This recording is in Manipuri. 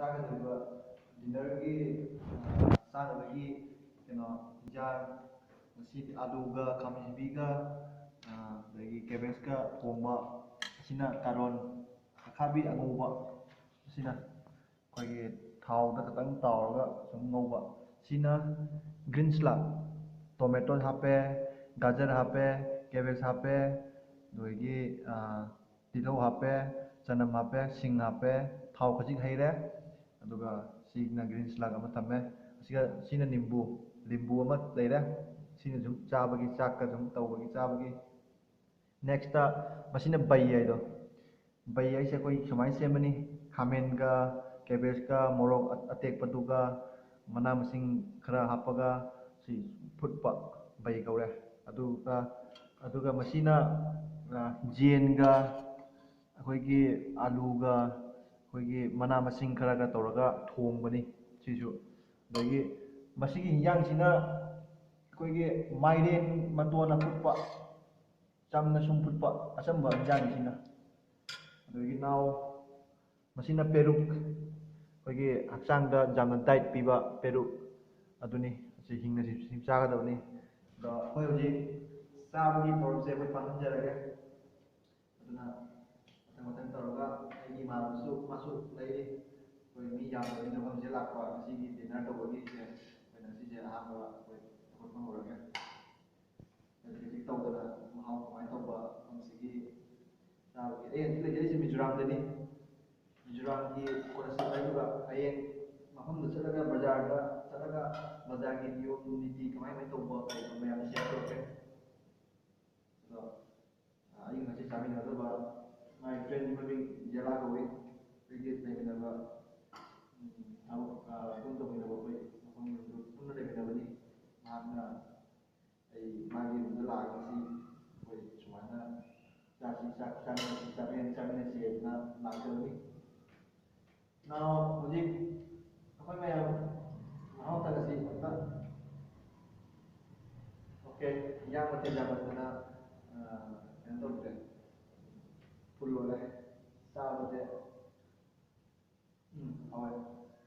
ꯆꯥꯒꯗꯧꯔꯤꯕ ꯗꯤꯅꯔꯒꯤ ꯆꯥꯅꯕꯒꯤ ꯀꯩꯅꯣ ꯏꯟꯖꯥꯡ ꯉꯁꯤꯗꯤ ꯑꯂꯨꯒ ꯈꯥꯃꯦꯟ ꯑꯁꯤꯟꯕꯤꯒ ꯑꯗꯒꯤ ꯀꯦꯕꯦꯖꯀ ꯊꯣꯡꯕ ꯑꯁꯤꯅ ꯀꯥꯔꯣꯟ ꯑꯈꯥꯕꯤ ꯑꯉꯧꯕ ꯑꯁꯤꯅ ꯑꯩꯈꯣꯏꯒꯤ ꯊꯥꯎꯗ ꯈꯤꯇꯪ ꯇꯥꯎꯔꯒ ꯁꯨꯝ ꯉꯧꯕ ꯁꯤꯅ ꯒ꯭ꯔꯤꯟ ꯁꯂꯥꯗ ꯇꯣꯃꯦꯇꯣ ꯍꯥꯞꯄꯦ ꯒꯥꯖꯔ ꯍꯥꯞꯄꯦ ꯀꯦꯕꯦꯖ ꯍꯥꯞꯄꯦ ꯑꯗꯒꯤ ꯇꯤꯜꯍꯧ ꯍꯥꯞꯄꯦ ꯆꯅꯝ ꯍꯥꯞꯄꯦ ꯁꯤꯡ ꯍꯥꯞꯄꯦ ꯊꯥꯎ ꯈꯖꯤꯛ ꯍꯩꯔꯦ ꯑꯗꯨꯒ ꯁꯤꯅ ꯒ꯭ꯔꯤꯟ ꯁꯂꯥꯗ ꯑꯃ ꯊꯝꯃꯦ ꯁꯤꯅ ꯂꯤꯝꯕꯨ ꯑꯃ ꯂꯩꯔꯦ ꯁꯤꯅ ꯁꯨꯝ ꯆꯥꯕꯒꯤ ꯆꯥꯛꯀ ꯁꯨꯝ ꯇꯧꯕꯒꯤ ꯆꯥꯕꯒꯤ ꯅꯦꯛꯁꯇ ꯃꯁꯤꯅ ꯕꯩ ꯍꯥꯏꯗꯣ ꯕꯩ ꯍꯥꯏꯁꯦ ꯑꯩꯈꯣꯏ ꯁꯨꯃꯥꯏꯅ ꯁꯦꯝꯕꯅꯤ ꯈꯥꯃꯦꯟꯒ ꯀꯦꯕꯦꯖꯀ ꯃꯣꯔꯣꯛ ꯑꯇꯦꯛꯄꯗꯨꯒ ꯃꯅꯥ ꯃꯁꯤꯡ ꯈꯔ ꯍꯥꯞꯄꯒ ꯁꯤ ꯐꯨꯠꯄ ꯕꯩ ꯀꯧꯔꯦ ꯑꯗꯨꯒ ꯃꯁꯤꯅ ꯌꯦꯟꯒ ꯑꯩꯈꯣꯏꯒꯤ ꯑꯂꯨꯒ ꯑꯩꯈꯣꯏꯒꯤ ꯃꯅꯥ ꯃꯁꯤꯡ ꯈꯔꯒ ꯇꯧꯔꯒ ꯊꯣꯡꯕꯅꯤ ꯁꯤꯁꯨ ꯑꯗꯒꯤ ꯃꯁꯤꯒꯤ ꯏꯟꯖꯥꯡꯁꯤꯅ ꯑꯩꯈꯣꯏꯒꯤ ꯃꯥꯏꯔꯦꯟ ꯃꯇꯣꯟ ꯑꯐꯨꯠꯄ ꯆꯝꯅ ꯁꯨꯝ ꯐꯨꯠꯄ ꯑꯆꯝꯕ ꯏꯟꯖꯥꯡꯁꯤꯅ ꯑꯗꯒꯤ ꯅꯥꯎ ꯃꯁꯤꯅ ꯄꯦꯔꯨꯛ ꯑꯩꯈꯣꯏꯒꯤ ꯍꯛꯆꯥꯡꯗ ꯌꯥꯝꯅ ꯗꯥꯏꯠ ꯄꯤꯕ ꯄꯦꯔꯨꯛ ꯑꯗꯨꯅꯤ ꯑꯁꯤ ꯍꯤꯡꯅ ꯆꯥꯒꯗꯕꯅꯤ ꯑꯗꯣ ꯑꯩꯈꯣꯏ ꯍꯧꯖꯤꯛ ꯆꯥꯕꯒꯤ ꯊꯧꯔꯝꯁꯦ ꯑꯩꯈꯣꯏ ꯄꯥꯡꯊꯣꯛꯆꯔꯒꯦ ꯑꯗꯨꯅ ꯃꯊꯪ ꯇꯧꯔꯒ ꯑꯩꯒꯤ ꯏꯃꯥꯟꯅꯕꯁꯨ ꯃꯥꯁꯨ ꯂꯩꯔꯤ ꯑꯩꯈꯣꯏ ꯃꯤ ꯌꯥꯝꯗꯕꯅꯤꯅ ꯃꯐꯝꯁꯦ ꯂꯥꯛꯄ ꯉꯁꯤꯒꯤ ꯗꯤꯟꯅꯔ ꯇꯧꯕꯒꯤꯁꯦ ꯑꯩꯈꯣꯏꯅ ꯁꯤꯁꯦ ꯑꯍꯥꯟꯕ ꯑꯩꯈꯣꯏ ꯊꯣꯛꯄ ꯍꯧꯔꯒꯦ ꯍꯧꯖꯤꯛ ꯇꯧꯗꯅ ꯃꯍꯥꯎ ꯀꯃꯥꯏꯅ ꯇꯧꯕ ꯃꯐꯝꯁꯤꯒꯤ ꯆꯥꯕꯒꯤ ꯑꯩ ꯍꯧꯖꯤꯛ ꯂꯩꯖꯔꯤꯁꯦ ꯃꯤꯖꯣꯔꯥꯝꯗꯅꯤ ꯃꯤꯖꯣꯔꯥꯝꯒꯤ ꯀꯣꯂꯦꯖꯇ ꯑꯗꯨꯒ ꯍꯌꯦꯡ ꯃꯐꯝꯗ ꯆꯠꯂꯒ ꯕꯖꯥꯔꯒꯤ ꯅꯤꯌꯣꯝ ꯅꯤꯇꯤ ꯀꯃꯥꯏꯅ ꯇꯧꯕ ꯀꯩꯒꯨꯝꯕ ꯃꯌꯥꯝ ꯁꯤꯌꯔ ꯇꯧꯔꯛꯀꯦ ꯑꯗꯣ ꯑꯩ ꯉꯁꯤ ꯆꯥꯃꯤꯟꯅꯗꯕ ꯃꯥꯒꯤ ꯐ꯭ꯔꯦꯟꯒꯤ ꯃꯃꯤꯡ ꯖꯦꯂꯥ ꯀꯧꯏ ꯑꯩꯒꯤ ꯂꯩꯃꯤꯟꯅꯕ ꯊꯕꯛ ꯄꯨꯟ ꯇꯧꯃꯤꯟꯅꯕ ꯑꯩꯈꯣꯏ ꯃꯐꯝꯗꯨ ꯄꯨꯟꯅ ꯂꯩꯃꯤꯟꯅꯕꯅꯤ ꯃꯍꯥꯛꯅ ꯑꯩ ꯃꯥꯒꯤ ꯔꯨꯝꯗ ꯂꯥꯛꯑꯒ ꯉꯁꯤ ꯑꯩꯈꯣꯏ ꯁꯨꯃꯥꯏꯅ ꯆꯥꯃꯤꯟꯅꯁꯦꯅ ꯂꯥꯛꯆꯕꯅꯤ ꯍꯧꯖꯤꯛ ꯑꯩꯈꯣꯏ ꯃꯌꯥꯝ ꯃꯍꯥꯎ ꯇꯪꯉꯁꯤ ꯑꯝꯇ ꯑꯣꯀꯦ ꯏꯟꯖꯥꯡ ꯃꯊꯦꯜ ꯌꯥꯝꯃꯟꯗꯅ ꯀꯩꯅꯣ ꯇꯧꯗ꯭ꯔꯦ ꯐꯨꯜ ꯑꯣꯏꯔꯦ ꯆꯥꯕꯁꯦ ꯍꯥꯎꯋꯦ